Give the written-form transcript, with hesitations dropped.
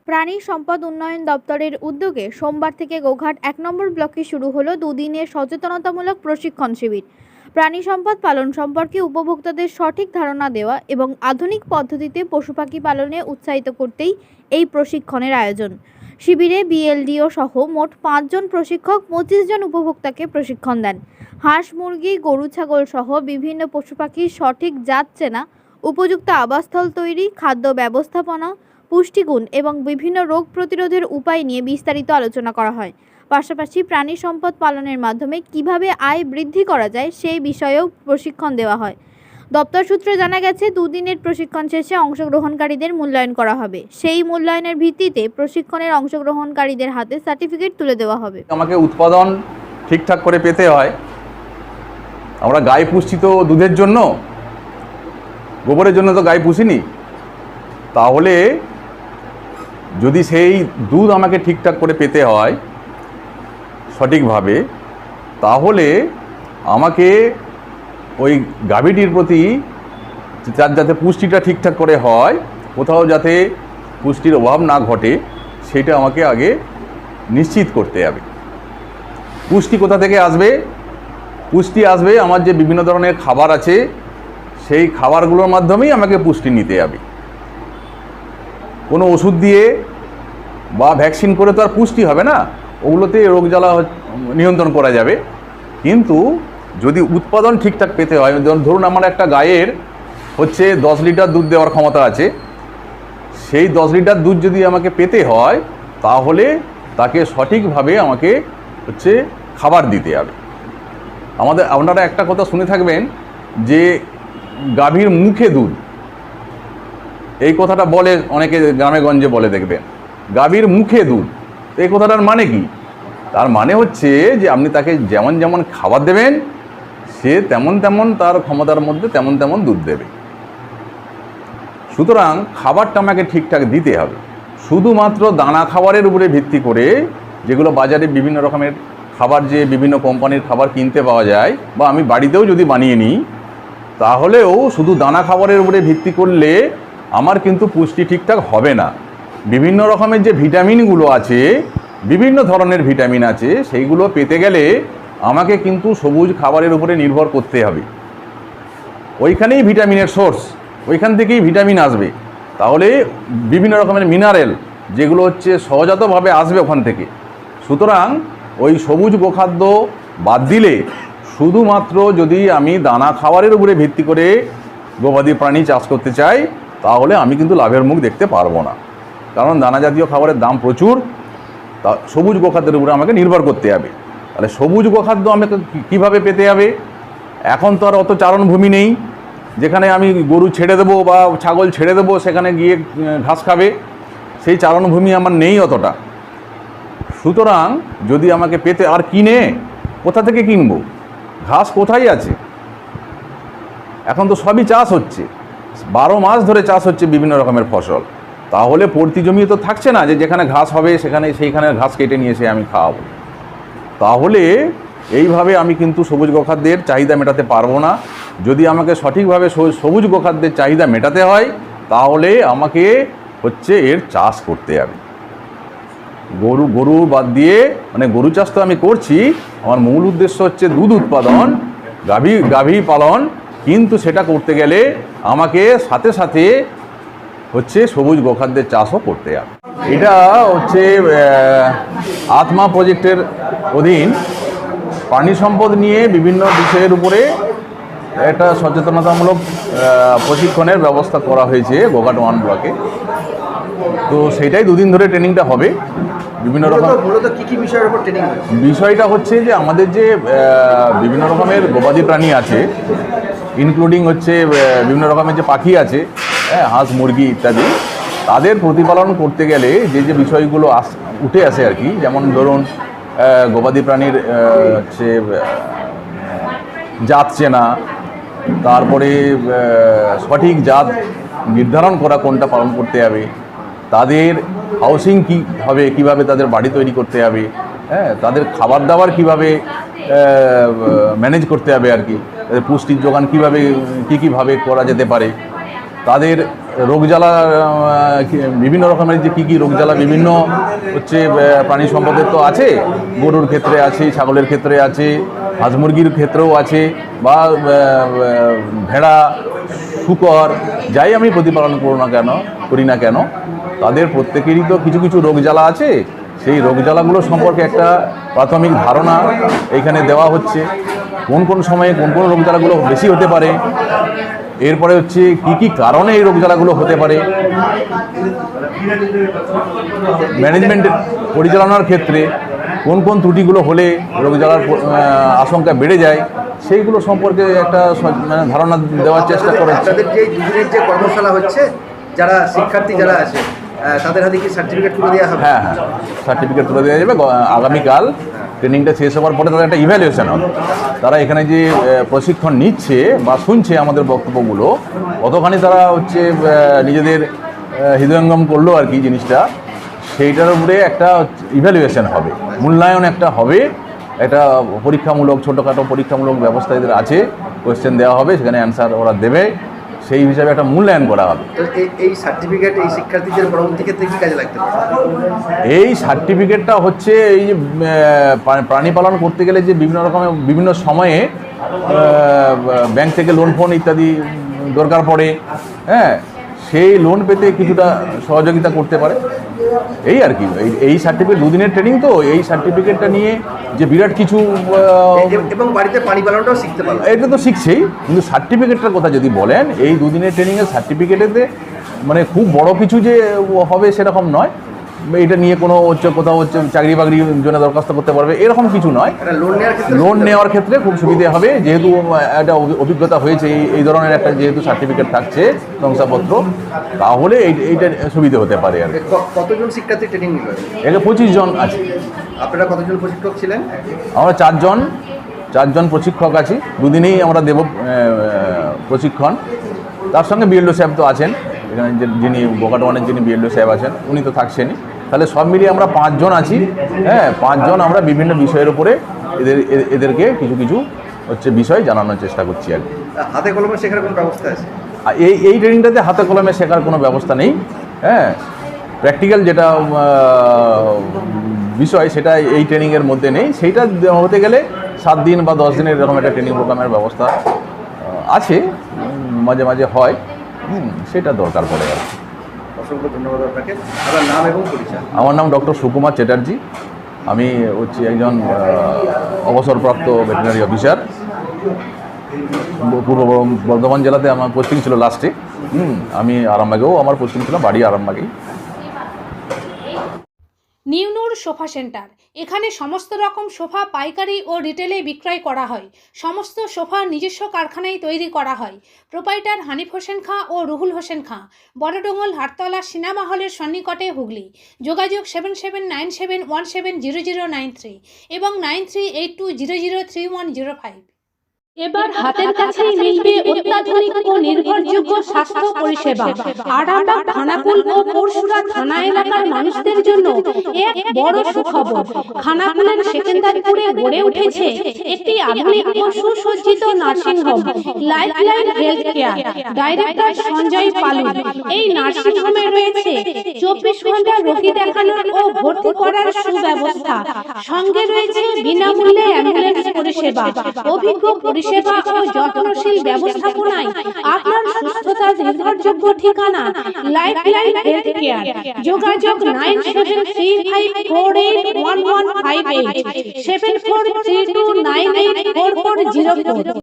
প্রাণী সম্পদ উন্নয়ন দপ্তরের উদ্যোগে সোমবার থেকে গোঘাট ১ নম্বর ব্লকে শুরু হলো দুদিনের সচেতনতামূলক প্রশিক্ষণ শিবির। প্রাণী সম্পদ পালন সম্পর্কে উপভোক্তাদের সঠিক ধারণা দেওয়া এবং আধুনিক পদ্ধতিতে পশু পাখি পালনে উৎসাহিত করতেই এই প্রশিক্ষণের আয়োজন। শিবিরে বিএলডিও সহ মোট ৫ জন প্রশিক্ষক ২৫ জন উপভোক্তাকে প্রশিক্ষণ দেন। হাঁস, মুরগি, গরু, ছাগল সহ বিভিন্ন পশু পাখির সঠিক জাত চেনা, উপযুক্ত আবাসস্থল তৈরি, খাদ্য ব্যবস্থাপনা, পুষ্টিগুণ এবং বিভিন্ন রোগ প্রতিরোধের উপায় নিয়ে বিস্তারিত আলোচনা করা হয়। পাশাপাশি প্রাণী সম্পদ পালনের মাধ্যমে কিভাবে আয় বৃদ্ধি করা যায় সেই বিষয়েও প্রশিক্ষণ দেওয়া হয়। দপ্তর সূত্রে জানা গেছে, দুদিনের প্রশিক্ষণ শেষে অংশগ্রহণকারীদের মূল্যায়ন করা হবে। সেই মূল্যায়নের ভিত্তিতে প্রশিক্ষণের অংশগ্রহণকারীদের হাতে সার্টিফিকেট তুলে দেওয়া হবে। আমাকে উৎপাদন ঠিকঠাক করে পেতে হয়। আমরা গাই পুষছি তো দুধের জন্য, গোবরের জন্য তো গাই পুষিনি। তাহলে যদি সেই দুধ আমাকে ঠিকঠাক করে পেতে হয় সঠিকভাবে, তাহলে আমাকে ওই গাভীটির প্রতি যাতে পুষ্টিটা ঠিকঠাক করে হয়, কোথাও যাতে পুষ্টির অভাব না ঘটে, সেটা আমাকে আগে নিশ্চিত করতে হবে। পুষ্টি কোথা থেকে আসবে? পুষ্টি আসবে আমার যে বিভিন্ন ধরনের খাবার আছে, সেই খাবারগুলোর মাধ্যমেই আমাকে পুষ্টি নিতে হবে। কোনো ওষুধ দিয়ে বা ভ্যাকসিন করে তো আর পুষ্টি হবে না, ওগুলোতে রোগ জ্বালা নিয়ন্ত্রণ করা যাবে। কিন্তু যদি উৎপাদন ঠিকঠাক পেতে হয়, ধরুন আমার একটা গায়ের 10 লিটার দুধ দেওয়ার ক্ষমতা আছে, সেই 10 লিটার দুধ যদি আমাকে পেতে হয়, তাহলে তাকে সঠিকভাবে আমাকে খাবার দিতে হবে। আপনারা একটা কথা শুনে থাকবেন যে গাভীর মুখে দুধ, এই কথাটা বলে অনেকে গ্রামে গঞ্জে বলে দেখবেন, গাভীর মুখে দুধ। এই কথাটার মানে কি? তার মানে হচ্ছে যে আপনি তাকে যেমন যেমন খাবার দেবেন, সে তেমন তেমন তার ক্ষমতার মধ্যে তেমন তেমন দুধ দেবে। সুতরাং খাবারটা আমাকে ঠিকঠাক দিতে হবে। শুধুমাত্র দানা খাবারের উপরে ভিত্তি করে, যেগুলো বাজারে বিভিন্ন রকমের খাবার, যে বিভিন্ন কোম্পানির খাবার কিনতে পাওয়া যায়, বা আমি বাড়িতেও যদি বানিয়ে নিই, তাহলেও শুধু দানা খাবারের উপরে ভিত্তি করলে আমার কিন্তু পুষ্টি ঠিকঠাক হবে না। বিভিন্ন রকমের যে ভিটামিনগুলো আছে, বিভিন্ন ধরনের ভিটামিন আছে, সেইগুলো পেতে গেলে আমাকে কিন্তু সবুজ খাবারের উপরে নির্ভর করতে হবে। ওইখানেই ভিটামিনের সোর্স, ওইখান থেকেই ভিটামিন আসবে। তাহলে বিভিন্ন রকমের মিনারেল যেগুলো সহজাতভাবে আসবে ওখান থেকে। সুতরাং ওই সবুজ গোখাদ্য বাদ দিলে, শুধুমাত্র যদি আমি দানা খাবারের উপরে ভিত্তি করে গবাদি প্রাণী চাষ করতে চাই, তাহলে আমি কিন্তু লাভের মুখ দেখতে পারবো না। কারণ দানা জাতীয় খাবারের দাম প্রচুর, তা সবুজ গোখাদ্যের উপরে আমাকে নির্ভর করতে হবে। তাহলে সবুজ গোখাদ্য আমাকে কীভাবে পেতে হবে? এখন তো আর অত চারণভূমি নেই যেখানে আমি গরু ছেড়ে দেবো বা ছাগল ছেড়ে দেবো, সেখানে গিয়ে ঘাস খাবে। সেই চারণভূমি আমার নেই অতটা। সুতরাং যদি আমাকে পেতে, আর কিনে কোথা থেকে কিনবো? ঘাস কোথায় আছে? এখন তো সবই চাষ হচ্ছে, 12 মাস ধরে চাষ হচ্ছে বিভিন্ন রকমের ফসল। তাহলে পড়তি জমি তো থাকছে না যে যেখানে ঘাস হবে সেইখানে ঘাস কেটে নিয়ে এসে আমি খাওয়াবো। তাহলে এইভাবে আমি কিন্তু সবুজ গোখাদ্যের চাহিদা মেটাতে পারবো না। যদি আমাকে সঠিকভাবে সবুজ গোখাদ্যের চাহিদা মেটাতে হয়, তাহলে আমাকে এর চাষ করতে হবে। গরু বাদ দিয়ে, মানে গরু চাষ তো আমি করছি, আমার মূল উদ্দেশ্য দুধ উৎপাদন, গাভী পালন। কিন্তু সেটা করতে গেলে আমাকে সাথে সাথে সবুজ গোখাদ্যের চাষও করতে হবে। এটা আত্মা প্রজেক্টের অধীন প্রাণী সম্পদ নিয়ে বিভিন্ন বিষয়ের উপরে একটা সচেতনতামূলক প্রশিক্ষণের ব্যবস্থা করা হয়েছে গোঘাট 1 ব্লকে। তো সেইটাই দুদিন ধরে ট্রেনিংটা হবে। বিভিন্ন রকম কি বিষয়ের উপর ট্রেনিং? বিষয়টা যে আমাদের যে বিভিন্ন রকমের গবাদি প্রাণী আছে, ইনক্লুডিং বিভিন্ন রকমের যে পাখি আছে, হাঁস, মুরগি ইত্যাদি, তাদের প্রতিপালন করতে গেলে যে যে বিষয়গুলো উঠে আসে আর কি, যেমন ধরুন গবাদি প্রাণীর জাত চেনা, তারপরে সঠিক জাত নির্ধারণ করা কোনটা পালন করতে হবে, তাদের হাউসিং কী হবে, কীভাবে তাদের বাড়ি তৈরি করতে হবে, তাদের খাবার দাবার কীভাবে ম্যানেজ করতে হবে আর কি, পুষ্টির যোগান কীভাবে কীভাবে করা যেতে পারে, তাদের রোগজ্বালা বিভিন্ন রকমের যে কী রোগজ্বালা বিভিন্ন হচ্ছে প্রাণী সম্পদের তো আছে, গরুর ক্ষেত্রে আছে, ছাগলের ক্ষেত্রে আছে, হাঁস মুরগির ক্ষেত্রেও আছে, বা ভেড়া, শূকর, যাই আমি প্রতিপালন করি না কেন তাদের প্রত্যেকেরই তো কিছু কিছু রোগজ্বালা আছে। সেই রোগজ্বালাগুলো সম্পর্কে একটা প্রাথমিক ধারণা এইখানে দেওয়া হচ্ছে, কোন কোন সময়ে কোন কোন রোগজ্বালাগুলো বেশি হতে পারে, এরপরে হচ্ছে কি কারণে এই রোগজ্বালাগুলো হতে পারে, ম্যানেজমেন্ট পরিচালনার ক্ষেত্রে কোন কোন ত্রুটিগুলো হলে রোগজ্বালার আশঙ্কা বেড়ে যায়, সেইগুলো সম্পর্কে একটা মানে ধারণা দেওয়ার চেষ্টা করা হচ্ছে। আপনাদের যে দুদিনের যে কর্মশালা হচ্ছে, যারা শিক্ষার্থী যারা আছে তাদের হাতে কি সার্টিফিকেট তুলে দেওয়া হবে? হ্যাঁ, সার্টিফিকেট তুলে দেওয়া যাবে। আগামীকাল ট্রেনিংটা শেষ হওয়ার পরে তাদের একটা ইভ্যালুয়েশন হবে। তারা এখানে যে প্রশিক্ষণ নিচ্ছে বা শুনছে আমাদের বক্তব্যগুলো, কতখানি তারা হচ্ছে নিজেদের হৃদয়ঙ্গম করলো আর কি জিনিসটা, সেইটার উপরে একটা ইভ্যালুয়েশন হবে, মূল্যায়ন একটা হবে, একটা পরীক্ষামূলক ছোটোখাটো পরীক্ষামূলক ব্যবস্থা এদের আছে, কোয়েশ্চেন দেওয়া হবে, সেখানে অ্যান্সার ওরা দেবে, সেই হিসাবে একটা মূল্যায়ন করা হবে। তো এই সার্টিফিকেট এই শিক্ষার্থীদের পরবর্তী ক্ষেত্রে কি কাজে লাগতে পারে? এই সার্টিফিকেটটা হচ্ছে এই যে প্রাণী পালন করতে গেলে যে বিভিন্ন সময়ে ব্যাংক থেকে লোন ফোন ইত্যাদি দরকার পড়ে, হ্যাঁ, সেই লোন পেতে কিছুটা সহযোগিতা করতে পারে, এই আর কি। এই সার্টিফিকেট দুদিনের ট্রেনিং, তো এই সার্টিফিকেটটা নিয়ে যে বিরাট কিছু এবং বাড়িতে পানি পালনটাও শিখতে পারবে, এটা তো শিখছেই, কিন্তু সার্টিফিকেটটার কথা যদি বলেন, এই দুদিনের ট্রেনিংয়ের সার্টিফিকেটেতে মানে খুব বড় কিছু যে হবে সেরকম নয়, এটা নিয়ে কোনো কোথাও চাকরি বাকরির জন্য দরখাস্ত করতে পারবে এরকম কিছু নয়। লোন নেওয়ার ক্ষেত্রে খুব সুবিধে হবে, যেহেতু একটা অভিজ্ঞতা হয়েছে এই ধরনের একটা যেহেতু সার্টিফিকেট থাকছে শংসাপত্র, তাহলে এইটা সুবিধে হতে পারে আর কি। কতজন শিক্ষার্থী ট্রেনিং নিল? এখানে 25 জন আছে। আপনারা কতজন প্রশিক্ষক ছিলেন? আমরা চারজন প্রশিক্ষক আছি, দুদিনেই আমরা দেব প্রশিক্ষণ। তার সঙ্গে বিএলও সাহেব তো আছেন এখানে, যিনি বোকাট ওয়ানের যিনি বিএলও সাহেব আছেন উনি তো থাকছেনই, তাহলে সব মিলিয়ে আমরা 5 জন আছি। হ্যাঁ, 5 জন আমরা বিভিন্ন বিষয়ের উপরে এদেরকে কিছু হচ্ছে বিষয় জানানোর চেষ্টা করছি আর কি। হাতে কলমে শেখার কোনো ব্যবস্থা আছে? এই ট্রেনিংটাতে হাতে কলমে শেখার কোনো ব্যবস্থা নেই। হ্যাঁ, প্র্যাকটিক্যাল যেটা বিষয় সেটা এই ট্রেনিংয়ের মধ্যে নেই, সেইটা হতে গেলে 7 দিন বা 10 দিনের এরকম একটা ট্রেনিং প্রোগ্রামের ব্যবস্থা আছে, মাঝে মাঝে হয়, সেটা দরকার পড়ে আর কি। অসংখ্য ধন্যবাদ আপনাকে। আপনার নাম এবং পরিচয়? আমার নাম ডক্টর সুকুমার চ্যাটার্জি, আমি হচ্ছে একজন অবসরপ্রাপ্ত ভেটেরিনারি অফিসার। পূর্ব বর্ধমান জেলাতে আমার পোস্টিং ছিল লাস্টে। আমি আরামবাগেও আমার পোস্টিং ছিল, বাড়ি আরামবাগেই। নিউনুর সোফা সেন্টার, এখানে সমস্ত রকম সোফা পাইকারি ও রিটেলে বিক্রয় করা হয়। সমস্ত সোফা নিজস্ব কারখানায় তৈরি করা হয়। প্রোপাইটার হানিফ হোসেন খাঁ ও রুহুল হোসেন খাঁ, বড়ডোঙ্গল হাটতলা সিনেমা হলের সন্নিকটে, হুগলি। যোগাযোগ 7797170093 এবং 9382003105। এবার হাতের কাছেই মিলবে অত্যাধুনিক ও নির্ভরযোগ্য স্বাস্থ্য পরিষেবা। আরামবাগ, খানাকুল ও পরশুরা থানা এলাকার মানুষদের জন্য এক বড় সুখবর। খানাকুলের সেকেন্দারপুরে গড়ে উঠেছে একটি আধুনিক ও সুসজ্জিত nursing home, lifeline health care. Director Sanjay Palu. এই নার্সিংহোমে রয়েছে 24 ঘন্টা রোগী দেখানোর ও ভর্তি করার সুব্যবস্থা। সঙ্গে রয়েছে বিনামূল্যে অ্যাম্বুলেন্স পরিষেবা। অভিজ্ঞ পরিষেবা ও যত্নশীল ব্যবস্থাপনায় আপনার সুস্থতার নির্ভরযোগ্য ঠিকানা লাইফলাইন হেলথ কেয়ার। যোগাযোগ 9735481158 7432984404।